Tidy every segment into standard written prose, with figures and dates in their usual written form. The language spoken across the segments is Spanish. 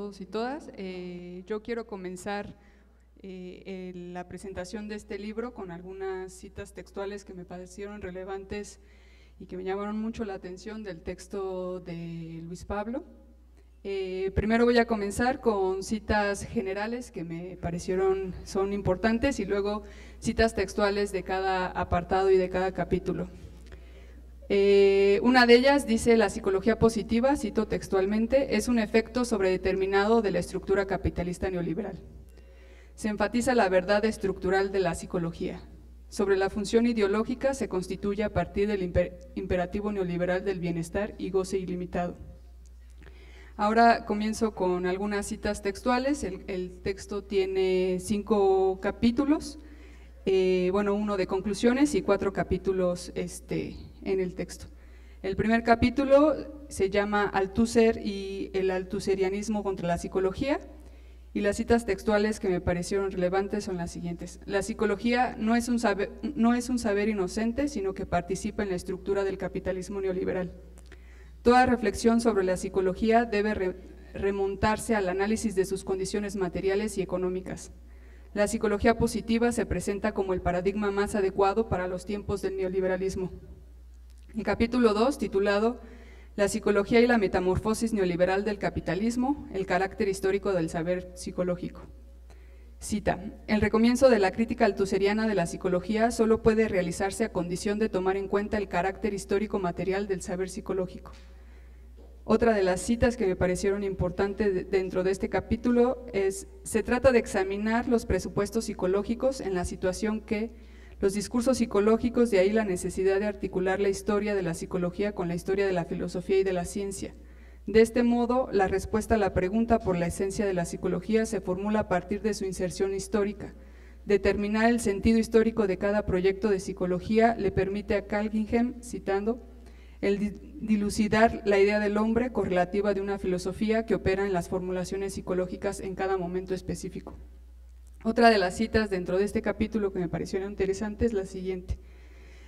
todos y todas. Yo quiero comenzar la presentación de este libro con algunas citas textuales que me parecieron relevantes y que me llamaron mucho la atención del texto de Luis Pablo. Primero voy a comenzar con citas generales que me parecieron son importantes y luego citas textuales de cada apartado y de cada capítulo. Una de ellas dice: la psicología positiva, cito textualmente, es un efecto sobredeterminado de la estructura capitalista neoliberal. Se enfatiza la verdad estructural de la psicología. Sobre la función ideológica se constituye a partir del imperativo neoliberal del bienestar y goce ilimitado. Ahora comienzo con algunas citas textuales. El texto tiene 5 capítulos, uno de conclusiones y 4 capítulos en el texto. El primer capítulo se llama Althusser y el althuserianismo contra la psicología, y las citas textuales que me parecieron relevantes son las siguientes. La psicología no es un saber inocente, sino que participa en la estructura del capitalismo neoliberal. Toda reflexión sobre la psicología debe remontarse al análisis de sus condiciones materiales y económicas. La psicología positiva se presenta como el paradigma más adecuado para los tiempos del neoliberalismo. El capítulo 2, titulado La psicología y la metamorfosis neoliberal del capitalismo, el carácter histórico del saber psicológico. Cita: el recomienzo de la crítica althuseriana de la psicología solo puede realizarse a condición de tomar en cuenta el carácter histórico material del saber psicológico. Otra de las citas que me parecieron importantes dentro de este capítulo es: se trata de examinar los presupuestos psicológicos en la situación que los discursos psicológicos, de ahí la necesidad de articular la historia de la psicología con la historia de la filosofía y de la ciencia. De este modo, la respuesta a la pregunta por la esencia de la psicología se formula a partir de su inserción histórica. Determinar el sentido histórico de cada proyecto de psicología le permite a Cunningham, citando, el dilucidar la idea del hombre correlativa de una filosofía que opera en las formulaciones psicológicas en cada momento específico. Otra de las citas dentro de este capítulo que me pareció interesante es la siguiente: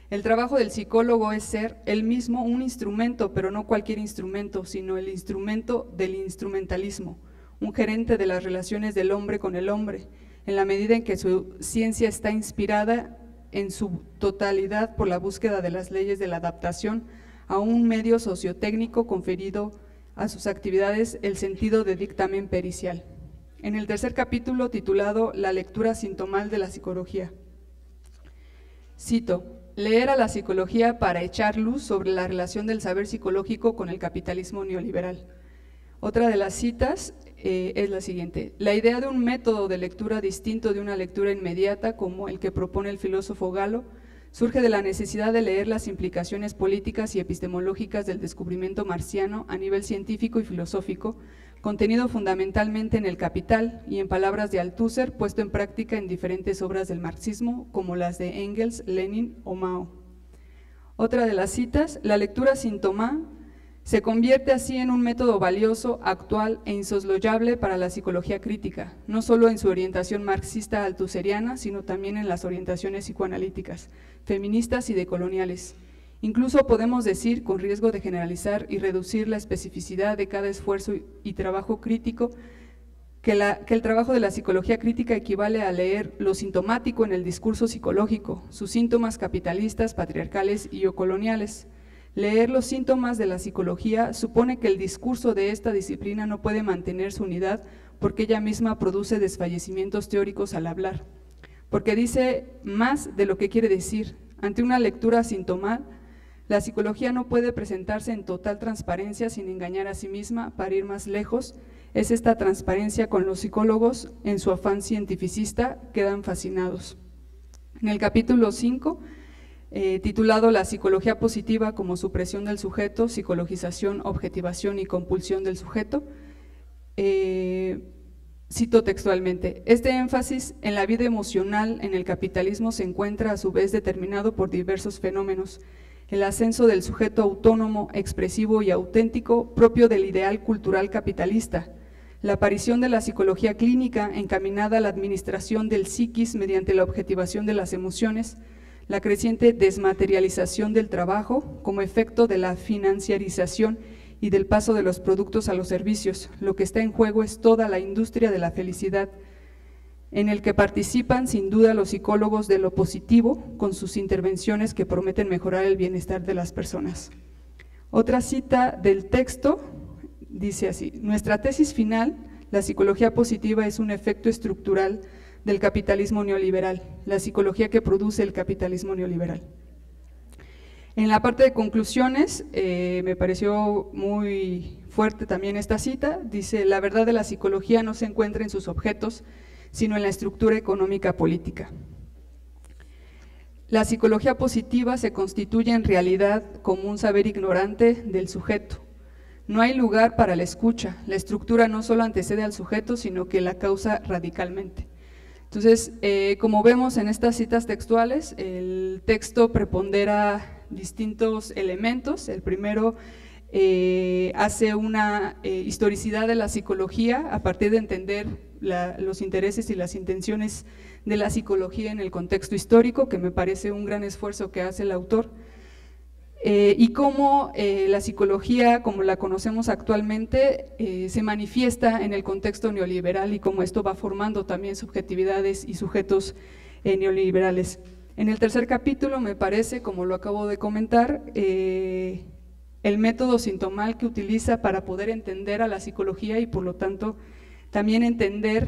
el trabajo del psicólogo es ser él mismo un instrumento, pero no cualquier instrumento, sino el instrumento del instrumentalismo, un gerente de las relaciones del hombre con el hombre, en la medida en que su ciencia está inspirada en su totalidad por la búsqueda de las leyes de la adaptación a un medio sociotécnico conferido a sus actividades el sentido de dictamen pericial. En el tercer capítulo, titulado La lectura sintomal de la psicología, cito: leer a la psicología para echar luz sobre la relación del saber psicológico con el capitalismo neoliberal. Otra de las citas es la siguiente: la idea de un método de lectura distinto de una lectura inmediata como el que propone el filósofo Galo surge de la necesidad de leer las implicaciones políticas y epistemológicas del descubrimiento marciano a nivel científico y filosófico, contenido fundamentalmente en El Capital y, en palabras de Althusser, puesto en práctica en diferentes obras del marxismo como las de Engels, Lenin o Mao. Otra de las citas: la lectura sin Tomás se convierte así en un método valioso, actual e insoslayable para la psicología crítica, no solo en su orientación marxista althusseriana, sino también en las orientaciones psicoanalíticas, feministas y decoloniales. Incluso podemos decir, con riesgo de generalizar y reducir la especificidad de cada esfuerzo y trabajo crítico, que el trabajo de la psicología crítica equivale a leer lo sintomático en el discurso psicológico, sus síntomas capitalistas, patriarcales y o coloniales. Leer los síntomas de la psicología supone que el discurso de esta disciplina no puede mantener su unidad porque ella misma produce desfallecimientos teóricos al hablar, porque dice más de lo que quiere decir. Ante una lectura sintomal, la psicología no puede presentarse en total transparencia sin engañar a sí misma. Para ir más lejos, es esta transparencia con los psicólogos, en su afán cientificista, quedan fascinados. En el capítulo 5, titulado La psicología positiva como supresión del sujeto, psicologización, objetivación y compulsión del sujeto, cito textualmente: este énfasis en la vida emocional en el capitalismo se encuentra a su vez determinado por diversos fenómenos: el ascenso del sujeto autónomo, expresivo y auténtico propio del ideal cultural capitalista, la aparición de la psicología clínica encaminada a la administración del psiquis mediante la objetivación de las emociones, la creciente desmaterialización del trabajo como efecto de la financiarización y del paso de los productos a los servicios. Lo que está en juego es toda la industria de la felicidad, en el que participan sin duda los psicólogos de lo positivo con sus intervenciones que prometen mejorar el bienestar de las personas. Otra cita del texto dice así: nuestra tesis final, la psicología positiva es un efecto estructural del capitalismo neoliberal, la psicología que produce el capitalismo neoliberal. En la parte de conclusiones, me pareció muy fuerte también esta cita, dice: la verdad de la psicología no se encuentra en sus objetos, sino en la estructura económica política. La psicología positiva se constituye en realidad como un saber ignorante del sujeto. No hay lugar para la escucha, la estructura no solo antecede al sujeto, sino que la causa radicalmente. Entonces, como vemos en estas citas textuales, el texto prepondera distintos elementos. El primero hace una historicidad de la psicología a partir de entender los intereses y las intenciones de la psicología en el contexto histórico, que me parece un gran esfuerzo que hace el autor, y cómo la psicología, como la conocemos actualmente, se manifiesta en el contexto neoliberal y cómo esto va formando también subjetividades y sujetos neoliberales. En el tercer capítulo me parece, como lo acabo de comentar, el método sintomal que utiliza para poder entender a la psicología y por lo tanto también entender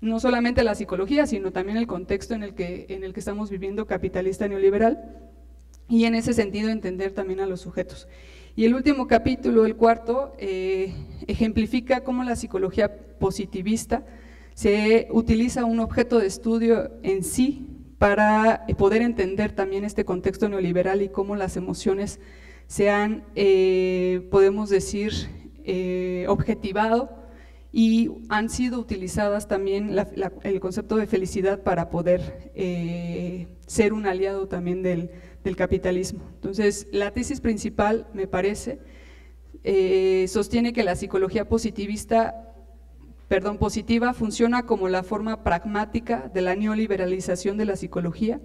no solamente la psicología, sino también el contexto en el que estamos viviendo, capitalista neoliberal, y en ese sentido entender también a los sujetos. Y el último capítulo, el cuarto, ejemplifica cómo la psicología positivista se utiliza un objeto de estudio en sí para poder entender también este contexto neoliberal y cómo las emociones se han, podemos decir, objetivado y han sido utilizadas también el concepto de felicidad para poder ser un aliado también del capitalismo. Entonces, la tesis principal, me parece, sostiene que la psicología positiva funciona como la forma pragmática de la neoliberalización de la psicología,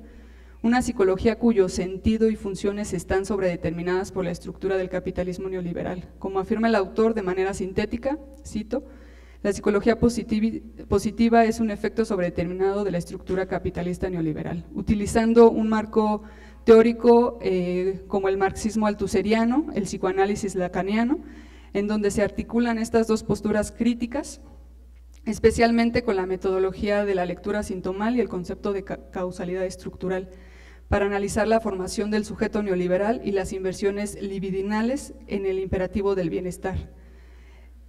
una psicología cuyo sentido y funciones están sobredeterminadas por la estructura del capitalismo neoliberal. Como afirma el autor de manera sintética, cito: la psicología positiva es un efecto sobredeterminado de la estructura capitalista neoliberal, utilizando un marco teórico como el marxismo althuseriano, el psicoanálisis lacaniano, en donde se articulan estas dos posturas críticas, especialmente con la metodología de la lectura sintomal y el concepto de causalidad estructural, para analizar la formación del sujeto neoliberal y las inversiones libidinales en el imperativo del bienestar.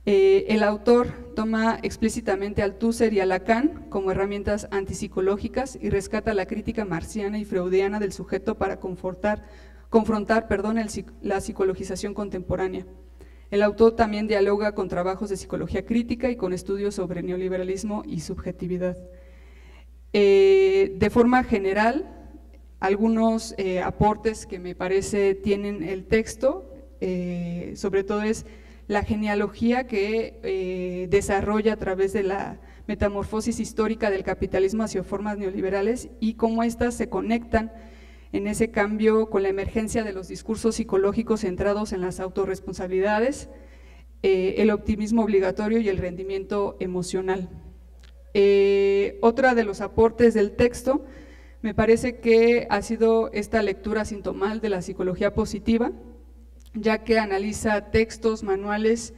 El autor toma explícitamente a Althusser y a Lacan como herramientas antipsicológicas y rescata la crítica marxiana y freudiana del sujeto para confrontar la psicologización contemporánea. El autor también dialoga con trabajos de psicología crítica y con estudios sobre neoliberalismo y subjetividad. De forma general, algunos aportes que me parece tienen el texto, sobre todo es la genealogía que desarrolla a través de la metamorfosis histórica del capitalismo hacia formas neoliberales y cómo éstas se conectan en ese cambio con la emergencia de los discursos psicológicos centrados en las autorresponsabilidades, el optimismo obligatorio y el rendimiento emocional. Otra de los aportes del texto me parece que ha sido esta lectura sintomal de la psicología positiva, ya que analiza textos, manuales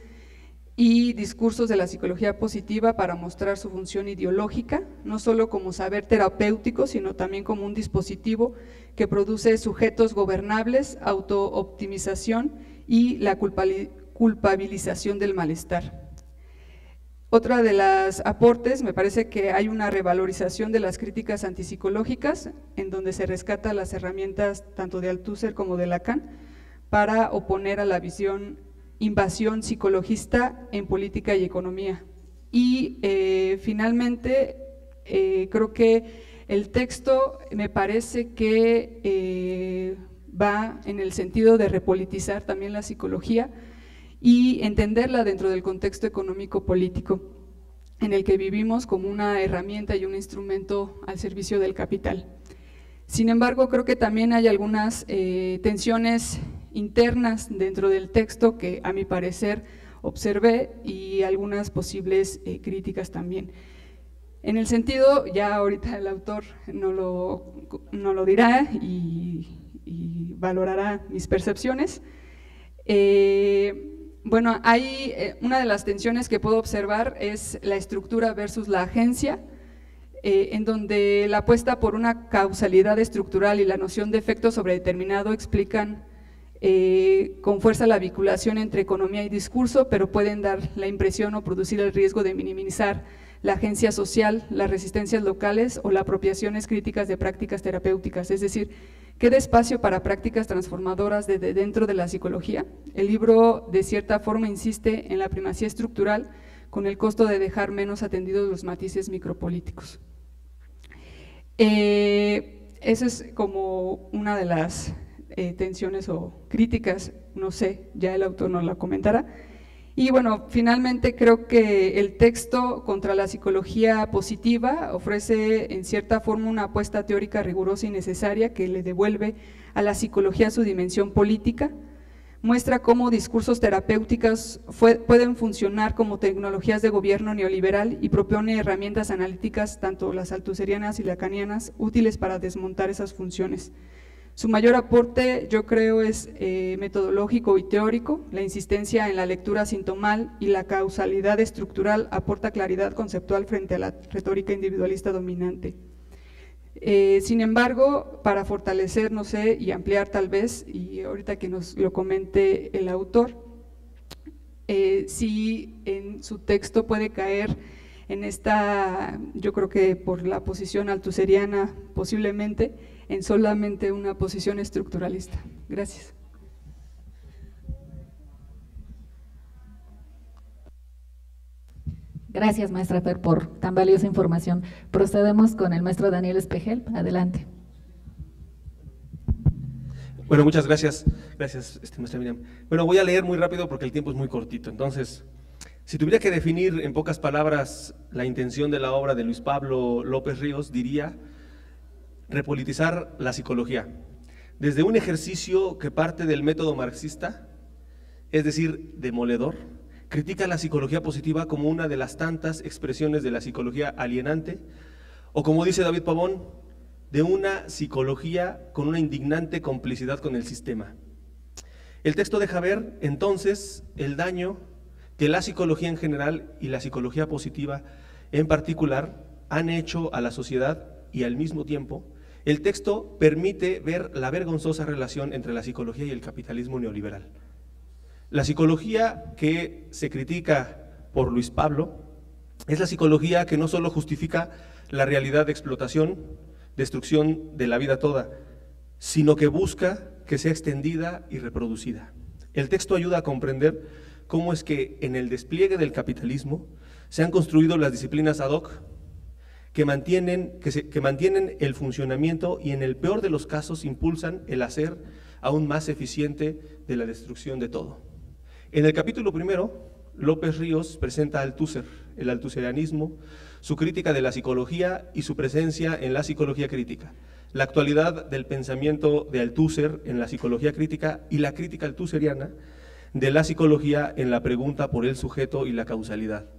y discursos de la psicología positiva para mostrar su función ideológica, no solo como saber terapéutico, sino también como un dispositivo que produce sujetos gobernables, autooptimización y la culpabilización del malestar. Otra de las aportes, me parece que hay una revalorización de las críticas antipsicológicas, en donde se rescata las herramientas tanto de Althusser como de Lacan, para oponer a la visión invasión psicologista en política y economía. Y finalmente, creo que el texto me parece que va en el sentido de repolitizar también la psicología y entenderla dentro del contexto económico-político en el que vivimos como una herramienta y un instrumento al servicio del capital. Sin embargo, creo que también hay algunas tensiones internas dentro del texto que a mi parecer observé y algunas posibles críticas también. En el sentido, ya ahorita el autor no lo dirá y valorará mis percepciones. Bueno, hay una de las tensiones que puedo observar es la estructura versus la agencia, en donde la apuesta por una causalidad estructural y la noción de efecto sobredeterminado explican con fuerza la vinculación entre economía y discurso, pero pueden dar la impresión o producir el riesgo de minimizar la agencia social, las resistencias locales o las apropiaciones críticas de prácticas terapéuticas, es decir, queda espacio para prácticas transformadoras desde dentro de la psicología. El libro de cierta forma insiste en la primacía estructural con el costo de dejar menos atendidos los matices micropolíticos. Eso es como una de las tensiones o críticas, no sé, ya el autor nos la comentará. Y bueno, finalmente creo que el texto contra la psicología positiva ofrece en cierta forma una apuesta teórica rigurosa y necesaria que le devuelve a la psicología su dimensión política, muestra cómo discursos terapéuticos pueden funcionar como tecnologías de gobierno neoliberal y propone herramientas analíticas, tanto las althuserianas y lacanianas, útiles para desmontar esas funciones. Su mayor aporte, yo creo, es metodológico y teórico. La insistencia en la lectura sintomal y la causalidad estructural aporta claridad conceptual frente a la retórica individualista dominante. Sin embargo, para fortalecer, no sé, y ampliar tal vez, y ahorita que nos lo comente el autor, sí en su texto puede caer en esta, yo creo que por la posición althuseriana posiblemente, en solamente una posición estructuralista. Gracias. Gracias, maestra Fer, por tan valiosa información. Procedemos con el maestro Daniel Espejel. Adelante. Bueno, muchas gracias. Gracias, maestra Miriam. Bueno, voy a leer muy rápido porque el tiempo es muy cortito. Entonces, si tuviera que definir en pocas palabras la intención de la obra de Luis Pablo López Ríos, diría repolitizar la psicología, desde un ejercicio que parte del método marxista, es decir, demoledor, critica la psicología positiva como una de las tantas expresiones de la psicología alienante, o como dice David Pavón, de una psicología con una indignante complicidad con el sistema. El texto deja ver, entonces, el daño que la psicología en general y la psicología positiva en particular han hecho a la sociedad, y al mismo tiempo, el texto permite ver la vergonzosa relación entre la psicología y el capitalismo neoliberal. La psicología que se critica por Luis Pablo es la psicología que no solo justifica la realidad de explotación, destrucción de la vida toda, sino que busca que sea extendida y reproducida. El texto ayuda a comprender cómo es que en el despliegue del capitalismo se han construido las disciplinas ad hoc que mantienen el funcionamiento y en el peor de los casos impulsan el hacer aún más eficiente de la destrucción de todo. En el capítulo primero, López Ríos presenta a Althusser, el althuserianismo, su crítica de la psicología y su presencia en la psicología crítica, la actualidad del pensamiento de Althusser en la psicología crítica y la crítica althusseriana de la psicología en la pregunta por el sujeto y la causalidad,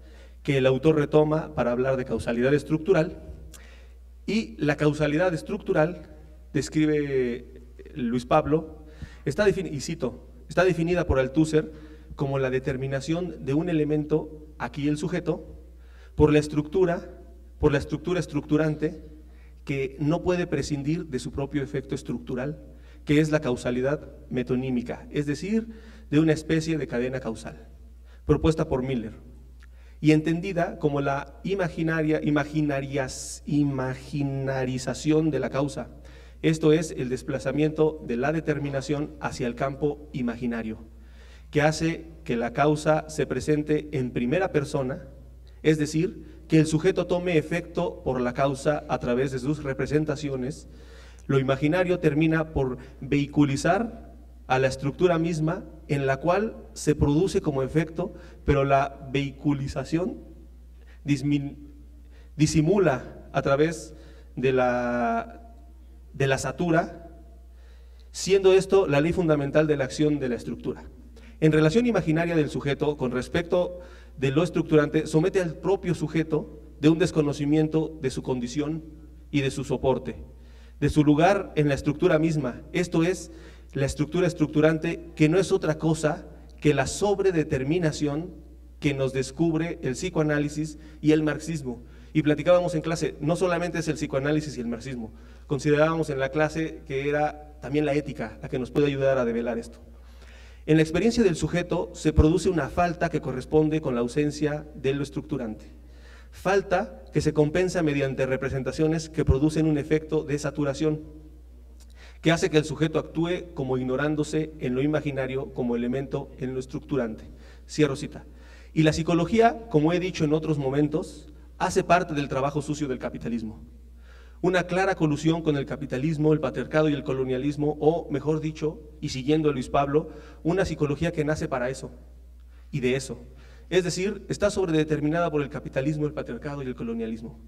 que el autor retoma para hablar de causalidad estructural. Y la causalidad estructural, describe Luis Pablo, está definida por Althusser como la determinación de un elemento, aquí el sujeto, por la estructura estructurante que no puede prescindir de su propio efecto estructural, que es la causalidad metonímica, es decir, de una especie de cadena causal, propuesta por Miller, y entendida como la imaginarización de la causa, esto es, el desplazamiento de la determinación hacia el campo imaginario, que hace que la causa se presente en primera persona, es decir, que el sujeto tome efecto por la causa a través de sus representaciones. Lo imaginario termina por vehiculizar a la estructura misma en la cual se produce como efecto, pero la vehiculización disimula a través de la satura siendo esto la ley fundamental de la acción de la estructura. En relación imaginaria del sujeto con respecto de lo estructurante, somete al propio sujeto de un desconocimiento de su condición y de su soporte, de su lugar en la estructura misma, esto es, la estructura estructurante, que no es otra cosa que la sobredeterminación que nos descubre el psicoanálisis y el marxismo. Y platicábamos en clase, no solamente es el psicoanálisis y el marxismo, considerábamos en la clase que era también la ética la que nos puede ayudar a develar esto. En la experiencia del sujeto se produce una falta que corresponde con la ausencia de lo estructurante. Falta que se compensa mediante representaciones que producen un efecto de saturación, que hace que el sujeto actúe como ignorándose en lo imaginario como elemento en lo estructurante. Cierro cita. Y la psicología, como he dicho en otros momentos, hace parte del trabajo sucio del capitalismo. Una clara colusión con el capitalismo, el patriarcado y el colonialismo, o mejor dicho, y siguiendo a Luis Pablo, una psicología que nace para eso y de eso. Es decir, está sobredeterminada por el capitalismo, el patriarcado y el colonialismo.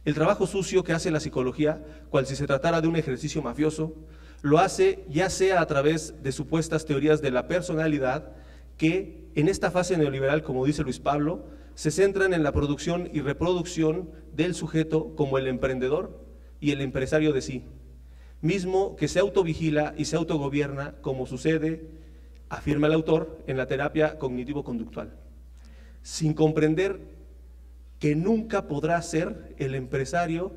El trabajo sucio que hace la psicología, cual si se tratara de un ejercicio mafioso, lo hace ya sea a través de supuestas teorías de la personalidad que en esta fase neoliberal, como dice Luis Pablo, se centran en la producción y reproducción del sujeto como el emprendedor y el empresario de sí, mismo que se autovigila y se autogobierna como sucede, afirma el autor, en la terapia cognitivo-conductual, sin comprender que nunca podrá ser el empresario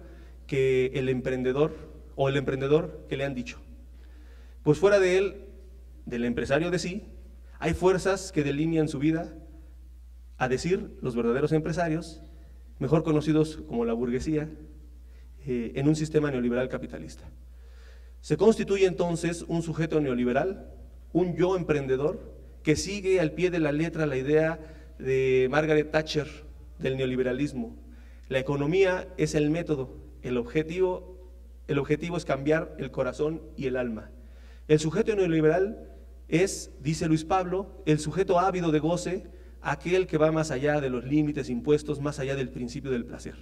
que el emprendedor o el emprendedor que le han dicho. Pues fuera de él, del empresario de sí, hay fuerzas que delinean su vida, a decir, los verdaderos empresarios, mejor conocidos como la burguesía, en un sistema neoliberal capitalista. Se constituye entonces un sujeto neoliberal, un yo emprendedor, que sigue al pie de la letra la idea de Margaret Thatcher del neoliberalismo. La economía es el método, el objetivo es cambiar el corazón y el alma. El sujeto neoliberal es, dice Luis Pablo, el sujeto ávido de goce, aquel que va más allá de los límites impuestos, más allá del principio del placer.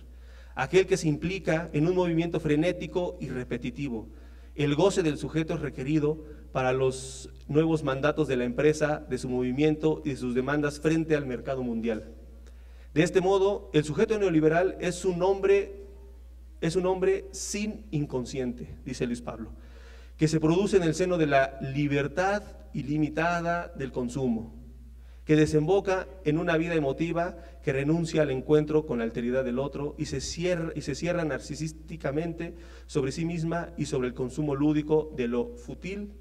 Aquel que se implica en un movimiento frenético y repetitivo. El goce del sujeto es requerido para los nuevos mandatos de la empresa, de su movimiento y de sus demandas frente al mercado mundial. De este modo, el sujeto neoliberal es un hombre sin inconsciente, dice Luis Pablo, que se produce en el seno de la libertad ilimitada del consumo, que desemboca en una vida emotiva que renuncia al encuentro con la alteridad del otro y se cierra narcisísticamente sobre sí misma y sobre el consumo lúdico de lo fútil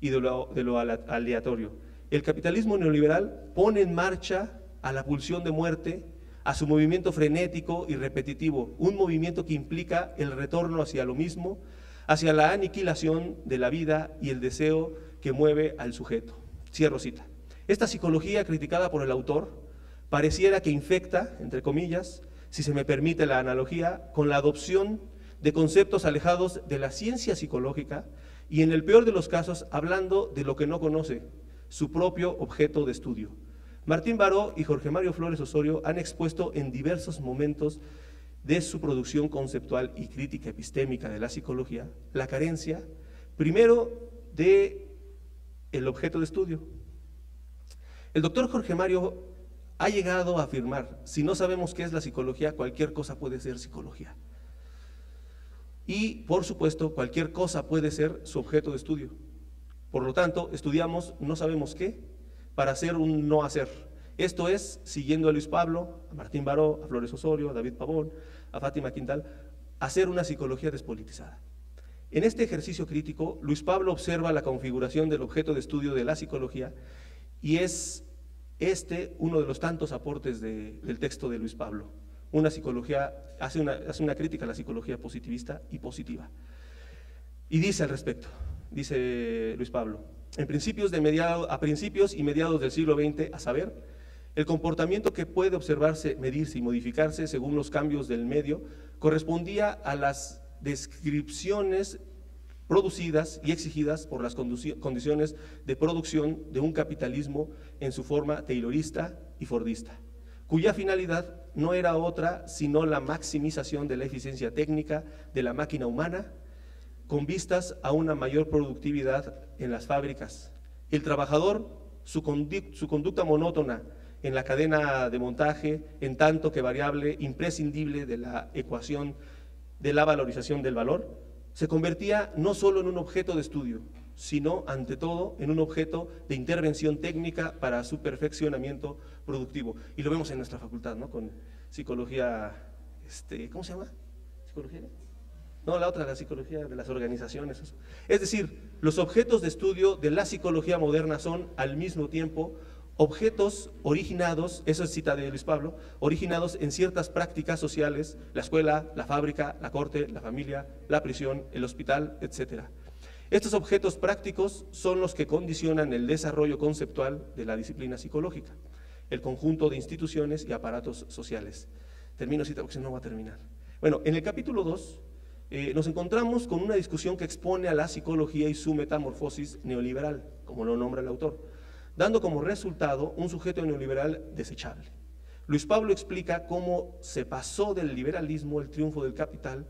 y de lo aleatorio. El capitalismo neoliberal pone en marcha a la pulsión de muerte, a su movimiento frenético y repetitivo, un movimiento que implica el retorno hacia lo mismo, hacia la aniquilación de la vida y el deseo que mueve al sujeto. Cierro cita. Esta psicología criticada por el autor pareciera que infecta, entre comillas, si se me permite la analogía, con la adopción de conceptos alejados de la ciencia psicológica y en el peor de los casos hablando de lo que no conoce, su propio objeto de estudio. Martín Baró y Jorge Mario Flores Osorio han expuesto en diversos momentos de su producción conceptual y crítica epistémica de la psicología la carencia, primero, de el objeto de estudio. El doctor Jorge Mario ha llegado a afirmar, si no sabemos qué es la psicología, cualquier cosa puede ser psicología. Y, por supuesto, cualquier cosa puede ser su objeto de estudio. Por lo tanto, estudiamos no sabemos qué para hacer un no hacer. Esto es, siguiendo a Luis Pablo, a Martín Baró, a Flores Osorio, a David Pavón, a Fátima Quintal, hacer una psicología despolitizada. En este ejercicio crítico, Luis Pablo observa la configuración del objeto de estudio de la psicología y es uno de los tantos aportes del texto de Luis Pablo. Una psicología, hace una crítica a la psicología positivista y positiva. Y dice al respecto, dice Luis Pablo, a principios y mediados del siglo XX, a saber, el comportamiento que puede observarse, medirse y modificarse según los cambios del medio, correspondía a las descripciones producidas y exigidas por las condiciones de producción de un capitalismo en su forma taylorista y fordista, cuya finalidad no era otra sino la maximización de la eficiencia técnica de la máquina humana, con vistas a una mayor productividad en las fábricas. El trabajador, su conducta monótona en la cadena de montaje, en tanto que variable imprescindible de la ecuación de la valorización del valor, se convertía no solo en un objeto de estudio, sino, ante todo, en un objeto de intervención técnica para su perfeccionamiento productivo. Y lo vemos en nuestra facultad, ¿no? Con psicología, ¿cómo se llama? ¿Psicología? No, la otra, la psicología de las organizaciones. Eso. Es decir, los objetos de estudio de la psicología moderna son, al mismo tiempo, objetos originados, eso es cita de Luis Pablo, originados en ciertas prácticas sociales, la escuela, la fábrica, la corte, la familia, la prisión, el hospital, etc. Estos objetos prácticos son los que condicionan el desarrollo conceptual de la disciplina psicológica, el conjunto de instituciones y aparatos sociales. Termino cita porque si no voy a terminar. Bueno, en el capítulo 2 nos encontramos con una discusión que expone a la psicología y su metamorfosis neoliberal, como lo nombra el autor, dando como resultado un sujeto neoliberal desechable. Luis Pablo explica cómo se pasó del liberalismo el triunfo del capital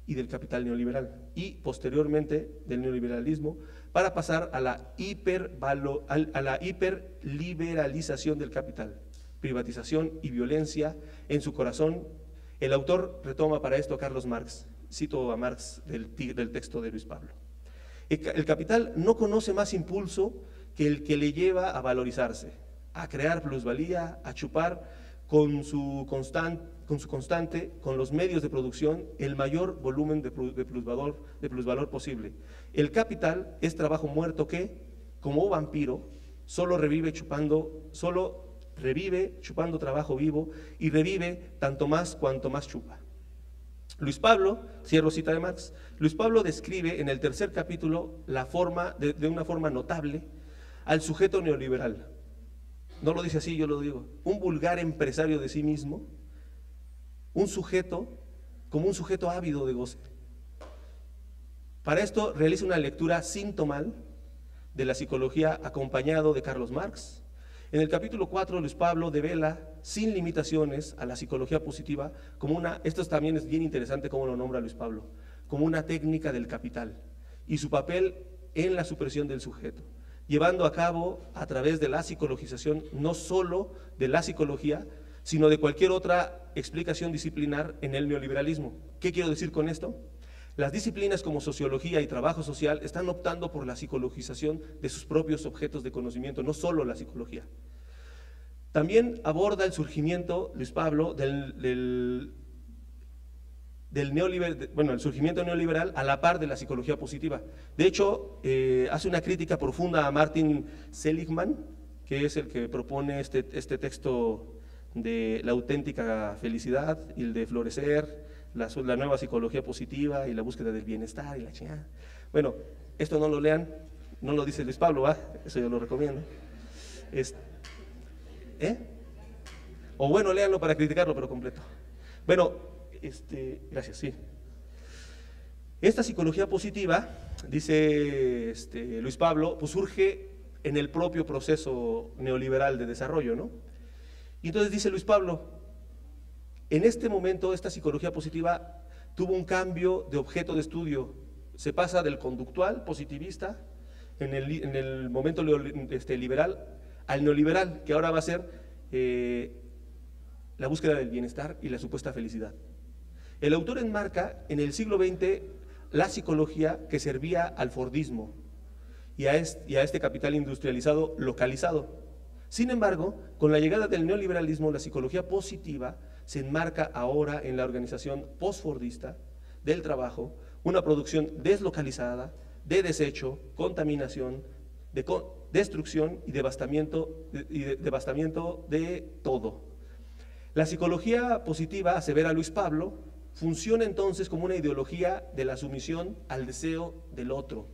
y del capital neoliberal, y posteriormente del neoliberalismo, para pasar a la hiperliberalización del capital, privatización y violencia en su corazón. El autor retoma para esto a Carlos Marx, cito a Marx del texto de Luis Pablo. El capital no conoce más impulso que el que le lleva a valorizarse, a crear plusvalía, a chupar con su constante, con los medios de producción, el mayor volumen de plusvalor posible. El capital es trabajo muerto que, como vampiro, solo revive chupando trabajo vivo y revive tanto más cuanto más chupa. Luis Pablo, cierro cita de Marx, Luis Pablo describe en el tercer capítulo de una forma notable al sujeto neoliberal. No lo dice así, yo lo digo. Un vulgar empresario de sí mismo, como un sujeto ávido de goce. Para esto realiza una lectura sintomal de la psicología acompañado de Carlos Marx. En el capítulo 4, Luis Pablo devela sin limitaciones a la psicología positiva como esto también es bien interesante cómo lo nombra Luis Pablo, como una técnica del capital y su papel en la supresión del sujeto, llevando a cabo a través de la psicologización no solo de la psicología, sino de cualquier otra explicación disciplinar en el neoliberalismo. ¿Qué quiero decir con esto? Las disciplinas como sociología y trabajo social están optando por la psicologización de sus propios objetos de conocimiento, no solo la psicología. También aborda el surgimiento, Luis Pablo, el surgimiento neoliberal a la par de la psicología positiva. De hecho, hace una crítica profunda a Martin Seligman, que es el que propone este texto de la auténtica felicidad y el de florecer, la nueva psicología positiva y la búsqueda del bienestar y la chingada. Bueno, esto no lo lean, no lo dice Luis Pablo, eso yo lo recomiendo. O bueno, léanlo para criticarlo, pero completo. Bueno, gracias, sí. Esta psicología positiva, dice Luis Pablo, pues surge en el propio proceso neoliberal de desarrollo, ¿no? Y entonces dice Luis Pablo, en este momento esta psicología positiva tuvo un cambio de objeto de estudio, se pasa del conductual positivista en el momento liberal al neoliberal, que ahora va a ser la búsqueda del bienestar y la supuesta felicidad. El autor enmarca en el siglo XX la psicología que servía al fordismo y a este capital industrializado localizado. Sin embargo, con la llegada del neoliberalismo, la psicología positiva se enmarca ahora en la organización postfordista del trabajo, una producción deslocalizada, de desecho, contaminación, de destrucción y devastamiento de todo. La psicología positiva, asevera Luis Pablo, funciona entonces como una ideología de la sumisión al deseo del otro,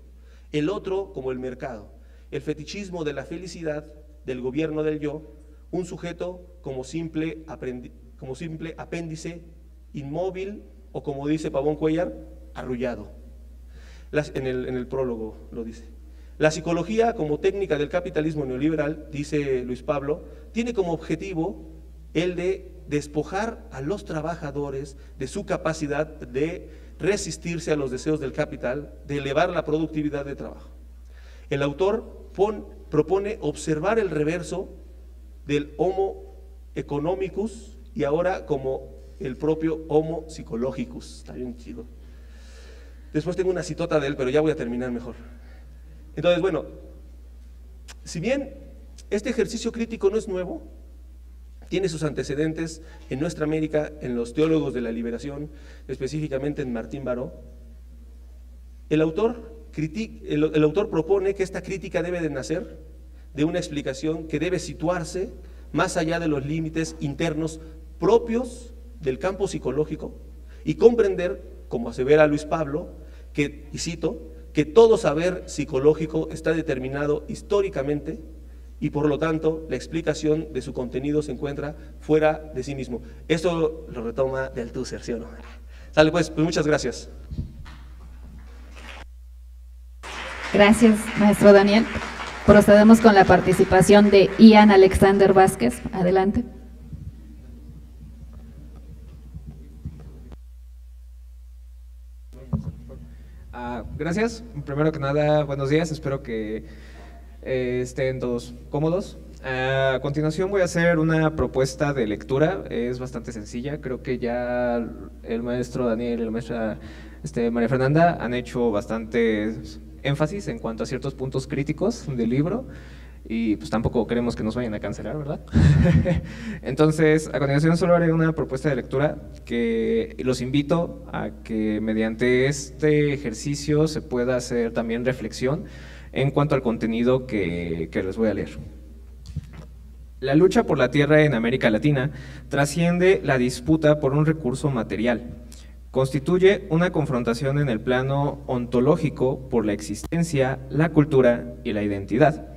el otro como el mercado, el fetichismo de la felicidad, del gobierno del yo, un sujeto como simple apéndice inmóvil o, como dice Pavón Cuéllar, arrullado. En el prólogo lo dice. La psicología como técnica del capitalismo neoliberal, dice Luis Pablo, tiene como objetivo el de despojar a los trabajadores de su capacidad de resistirse a los deseos del capital de elevar la productividad de trabajo. El autor propone observar el reverso del Homo economicus y ahora como el propio Homo psychologicus. Está bien chido. Después tengo una citota de él, pero ya voy a terminar mejor. Entonces, bueno, si bien este ejercicio crítico no es nuevo, tiene sus antecedentes en nuestra América, en los teólogos de la liberación, específicamente en Martín Baró, el autor propone que esta crítica debe de nacer de una explicación que debe situarse más allá de los límites internos propios del campo psicológico y comprender, como asevera Luis Pablo, que, y cito, que todo saber psicológico está determinado históricamente y por lo tanto la explicación de su contenido se encuentra fuera de sí mismo. Esto lo retoma de Althusser, ¿sí o no? Sale pues muchas gracias. Gracias, maestro Daniel. Procedemos con la participación de Ian Alexander Vázquez. Adelante. Gracias. Primero que nada, buenos días. Espero que estén todos cómodos. A continuación voy a hacer una propuesta de lectura. Es bastante sencilla. Creo que ya el maestro Daniel y la maestra María Fernanda han hecho bastante énfasis en cuanto a ciertos puntos críticos del libro y pues tampoco queremos que nos vayan a cancelar, ¿verdad? Entonces, a continuación solo haré una propuesta de lectura que los invito a que mediante este ejercicio se pueda hacer también reflexión en cuanto al contenido que les voy a leer. La lucha por la tierra en América Latina trasciende la disputa por un recurso material. Constituye una confrontación en el plano ontológico por la existencia, la cultura y la identidad.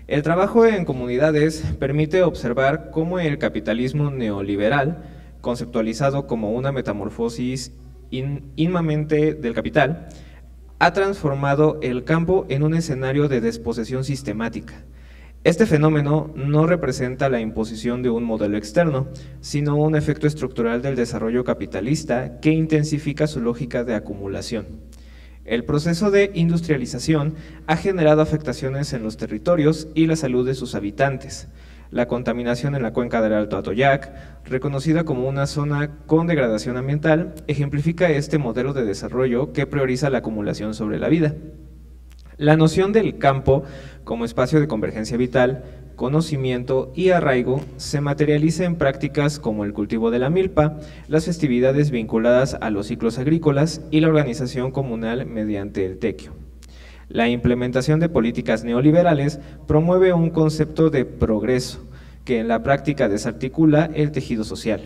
El trabajo en comunidades permite observar cómo el capitalismo neoliberal, conceptualizado como una metamorfosis inmanente del capital, ha transformado el campo en un escenario de desposesión sistemática. Este fenómeno no representa la imposición de un modelo externo, sino un efecto estructural del desarrollo capitalista que intensifica su lógica de acumulación. El proceso de industrialización ha generado afectaciones en los territorios y la salud de sus habitantes. La contaminación en la cuenca del Alto Atoyac, reconocida como una zona con degradación ambiental, ejemplifica este modelo de desarrollo que prioriza la acumulación sobre la vida. La noción del campo como espacio de convergencia vital, conocimiento y arraigo se materializa en prácticas como el cultivo de la milpa, las festividades vinculadas a los ciclos agrícolas y la organización comunal mediante el tequio. La implementación de políticas neoliberales promueve un concepto de progreso que en la práctica desarticula el tejido social.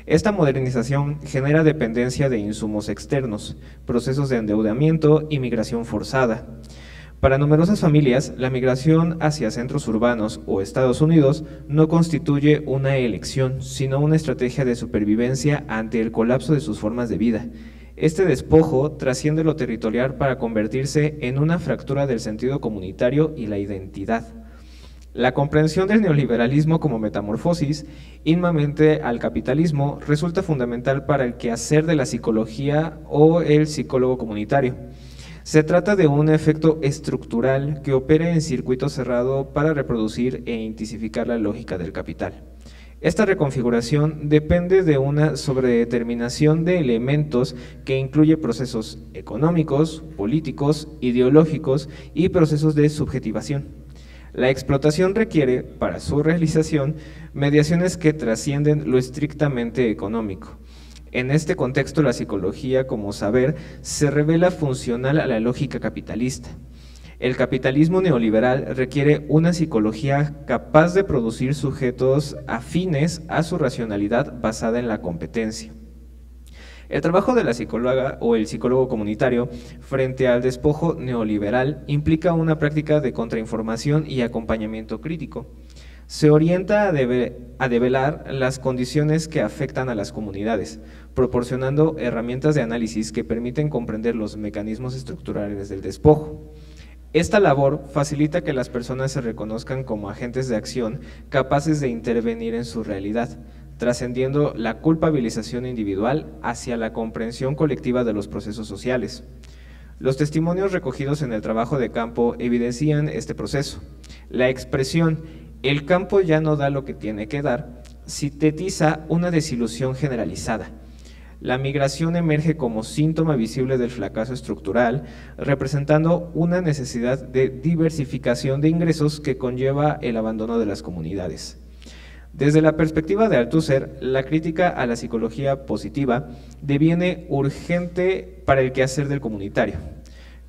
Esta modernización genera dependencia de insumos externos, procesos de endeudamiento y migración forzada. Para numerosas familias, la migración hacia centros urbanos o Estados Unidos no constituye una elección, sino una estrategia de supervivencia ante el colapso de sus formas de vida. Este despojo trasciende lo territorial para convertirse en una fractura del sentido comunitario y la identidad. La comprensión del neoliberalismo como metamorfosis inmanente al capitalismo resulta fundamental para el quehacer de la psicología o el psicólogo comunitario. Se trata de un efecto estructural que opera en circuito cerrado para reproducir e intensificar la lógica del capital. Esta reconfiguración depende de una sobredeterminación de elementos que incluye procesos económicos, políticos, ideológicos y procesos de subjetivación. La explotación requiere, para su realización, mediaciones que trascienden lo estrictamente económico. En este contexto, la psicología como saber se revela funcional a la lógica capitalista. El capitalismo neoliberal requiere una psicología capaz de producir sujetos afines a su racionalidad basada en la competencia. El trabajo de la psicóloga o el psicólogo comunitario frente al despojo neoliberal implica una práctica de contrainformación y acompañamiento crítico. Se orienta a develar las condiciones que afectan a las comunidades, proporcionando herramientas de análisis que permiten comprender los mecanismos estructurales del despojo. Esta labor facilita que las personas se reconozcan como agentes de acción capaces de intervenir en su realidad, trascendiendo la culpabilización individual hacia la comprensión colectiva de los procesos sociales. Los testimonios recogidos en el trabajo de campo evidencian este proceso. La expresión "el campo ya no da lo que tiene que dar" sintetiza una desilusión generalizada. La migración emerge como síntoma visible del fracaso estructural, representando una necesidad de diversificación de ingresos que conlleva el abandono de las comunidades. Desde la perspectiva de Althusser, la crítica a la psicología positiva deviene urgente para el quehacer del comunitario.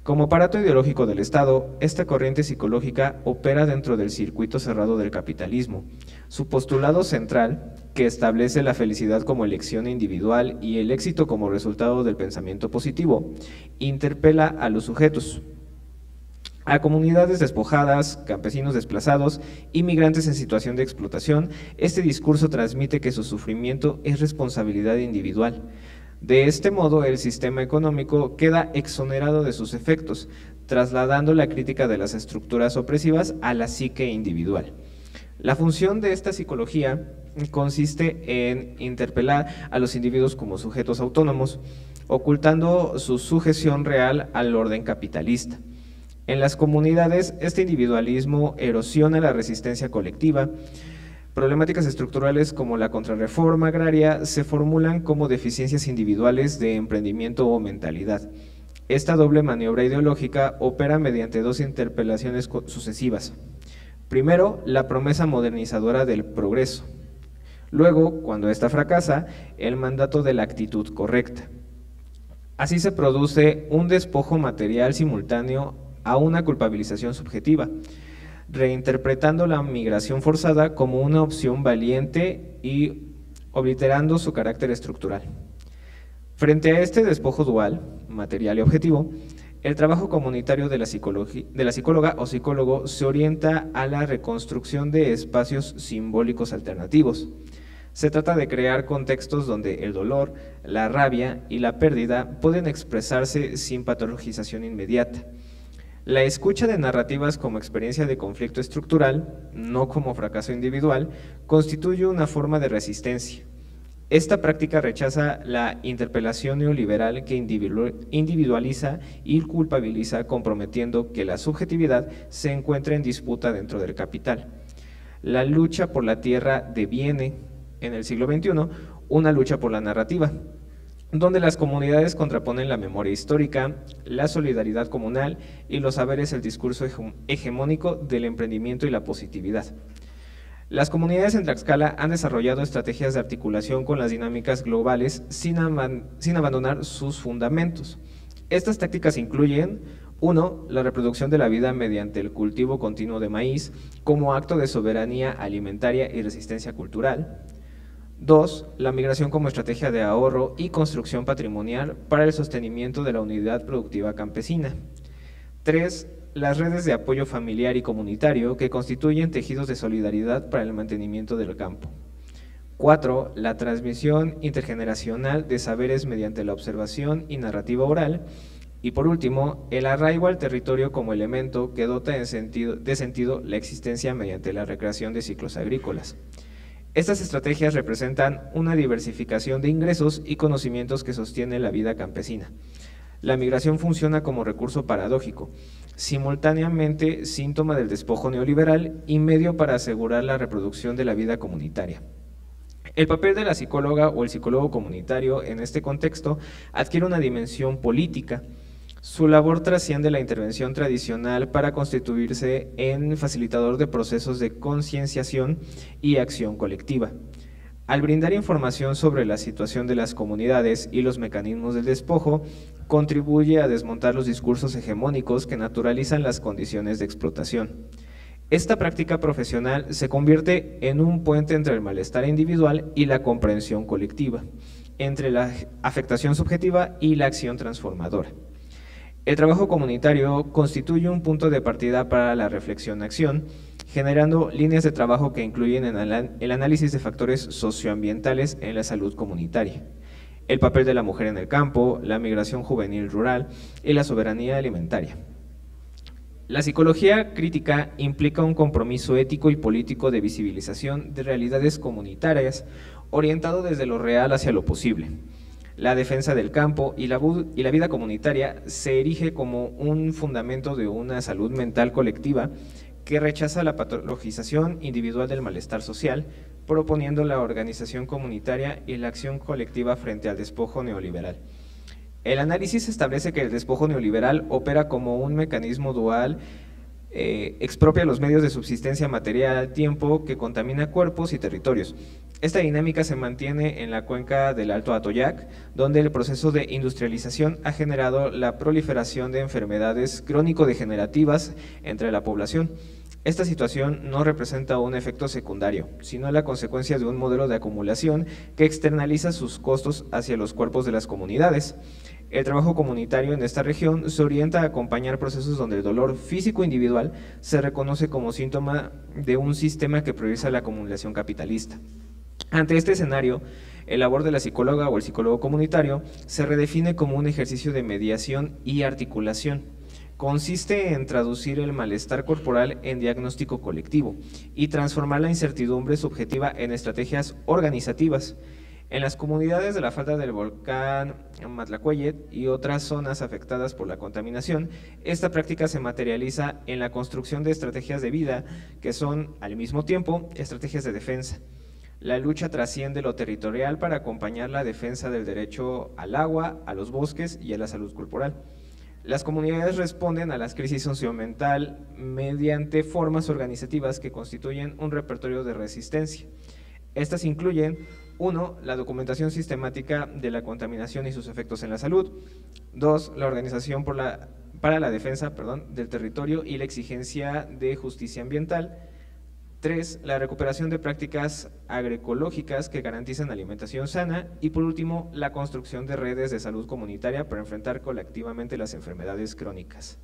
Como aparato ideológico del Estado, esta corriente psicológica opera dentro del circuito cerrado del capitalismo. Su postulado central, que establece la felicidad como elección individual y el éxito como resultado del pensamiento positivo, interpela a los sujetos, a comunidades despojadas, campesinos desplazados, inmigrantes en situación de explotación. Este discurso transmite que su sufrimiento es responsabilidad individual. De este modo, el sistema económico queda exonerado de sus efectos, trasladando la crítica de las estructuras opresivas a la psique individual. La función de esta psicología consiste en interpelar a los individuos como sujetos autónomos, ocultando su sujeción real al orden capitalista. En las comunidades, este individualismo erosiona la resistencia colectiva. Problemáticas estructurales como la contrarreforma agraria se formulan como deficiencias individuales de emprendimiento o mentalidad. Esta doble maniobra ideológica opera mediante dos interpelaciones sucesivas. Primero, la promesa modernizadora del progreso. Luego, cuando ésta fracasa, el mandato de la actitud correcta. Así se produce un despojo material simultáneo a una culpabilización subjetiva, reinterpretando la migración forzada como una opción valiente y obliterando su carácter estructural. Frente a este despojo dual, material y objetivo, el trabajo comunitario de la psicóloga o psicólogo se orienta a la reconstrucción de espacios simbólicos alternativos. Se trata de crear contextos donde el dolor, la rabia y la pérdida pueden expresarse sin patologización inmediata. La escucha de narrativas como experiencia de conflicto estructural, no como fracaso individual, constituye una forma de resistencia. Esta práctica rechaza la interpelación neoliberal que individualiza y culpabiliza, comprometiendo que la subjetividad se encuentra en disputa dentro del capital. La lucha por la tierra deviene, en el siglo XXI, una lucha por la narrativa, donde las comunidades contraponen la memoria histórica, la solidaridad comunal y los saberes el discurso hegemónico del emprendimiento y la positividad. Las comunidades en Tlaxcala han desarrollado estrategias de articulación con las dinámicas globales sin abandonar sus fundamentos. Estas tácticas incluyen: 1. La reproducción de la vida mediante el cultivo continuo de maíz como acto de soberanía alimentaria y resistencia cultural. 2. La migración como estrategia de ahorro y construcción patrimonial para el sostenimiento de la unidad productiva campesina. 3. Las redes de apoyo familiar y comunitario que constituyen tejidos de solidaridad para el mantenimiento del campo. 4. La transmisión intergeneracional de saberes mediante la observación y narrativa oral. Y por último, el arraigo al territorio como elemento que dota de sentido la existencia mediante la recreación de ciclos agrícolas. Estas estrategias representan una diversificación de ingresos y conocimientos que sostiene la vida campesina. La migración funciona como recurso paradójico, simultáneamente síntoma del despojo neoliberal y medio para asegurar la reproducción de la vida comunitaria. El papel de la psicóloga o el psicólogo comunitario en este contexto adquiere una dimensión política. Su labor trasciende la intervención tradicional para constituirse en facilitador de procesos de concienciación y acción colectiva. Al brindar información sobre la situación de las comunidades y los mecanismos del despojo, contribuye a desmontar los discursos hegemónicos que naturalizan las condiciones de explotación. Esta práctica profesional se convierte en un puente entre el malestar individual y la comprensión colectiva, entre la afectación subjetiva y la acción transformadora. El trabajo comunitario constituye un punto de partida para la reflexión-acción, generando líneas de trabajo que incluyen el análisis de factores socioambientales en la salud comunitaria, el papel de la mujer en el campo, la migración juvenil rural y la soberanía alimentaria. La psicología crítica implica un compromiso ético y político de visibilización de realidades comunitarias orientado desde lo real hacia lo posible. La defensa del campo y la vida comunitaria se erige como un fundamento de una salud mental colectiva que rechaza la patologización individual del malestar social, proponiendo la organización comunitaria y la acción colectiva frente al despojo neoliberal. El análisis establece que el despojo neoliberal opera como un mecanismo dual, expropia los medios de subsistencia material, tiempo, que contamina cuerpos y territorios. Esta dinámica se mantiene en la cuenca del Alto Atoyac, donde el proceso de industrialización ha generado la proliferación de enfermedades crónico-degenerativas entre la población. Esta situación no representa un efecto secundario, sino la consecuencia de un modelo de acumulación que externaliza sus costos hacia los cuerpos de las comunidades. El trabajo comunitario en esta región se orienta a acompañar procesos donde el dolor físico individual se reconoce como síntoma de un sistema que prioriza la acumulación capitalista. Ante este escenario, el labor de la psicóloga o el psicólogo comunitario se redefine como un ejercicio de mediación y articulación. Consiste en traducir el malestar corporal en diagnóstico colectivo y transformar la incertidumbre subjetiva en estrategias organizativas. En las comunidades de la falda del volcán Matlacueyet y otras zonas afectadas por la contaminación, esta práctica se materializa en la construcción de estrategias de vida que son, al mismo tiempo, estrategias de defensa. La lucha trasciende lo territorial para acompañar la defensa del derecho al agua, a los bosques y a la salud corporal. Las comunidades responden a las crisis socioambiental mediante formas organizativas que constituyen un repertorio de resistencia. Estas incluyen: 1. La documentación sistemática de la contaminación y sus efectos en la salud. 2. La organización para la defensa del territorio y la exigencia de justicia ambiental. 3. La recuperación de prácticas agroecológicas que garantizan alimentación sana. Y por último, la construcción de redes de salud comunitaria para enfrentar colectivamente las enfermedades crónicas.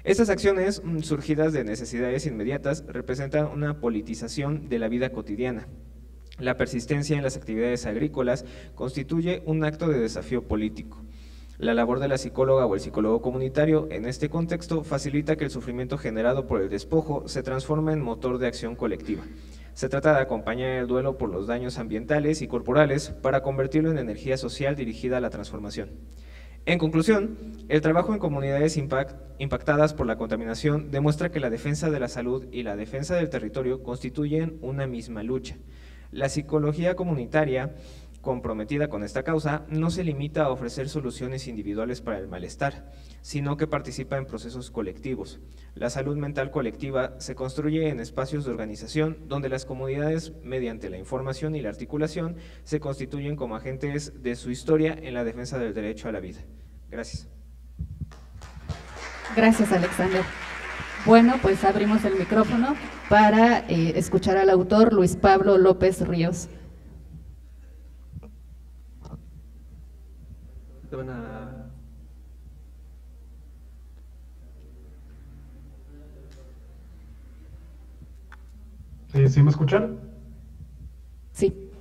Estas acciones, surgidas de necesidades inmediatas, representan una politización de la vida cotidiana. La persistencia en las actividades agrícolas constituye un acto de desafío político. La labor de la psicóloga o el psicólogo comunitario en este contexto facilita que el sufrimiento generado por el despojo se transforme en motor de acción colectiva. Se trata de acompañar el duelo por los daños ambientales y corporales para convertirlo en energía social dirigida a la transformación. En conclusión, el trabajo en comunidades impactadas por la contaminación demuestra que la defensa de la salud y la defensa del territorio constituyen una misma lucha. La psicología comunitaria, comprometida con esta causa, no se limita a ofrecer soluciones individuales para el malestar, sino que participa en procesos colectivos. La salud mental colectiva se construye en espacios de organización donde las comunidades, mediante la información y la articulación, se constituyen como agentes de su historia en la defensa del derecho a la vida. Gracias. Gracias, Alexander. Bueno, pues abrimos el micrófono para escuchar al autor Luis Pablo López Ríos. ¿Sí me escuchan? Sí.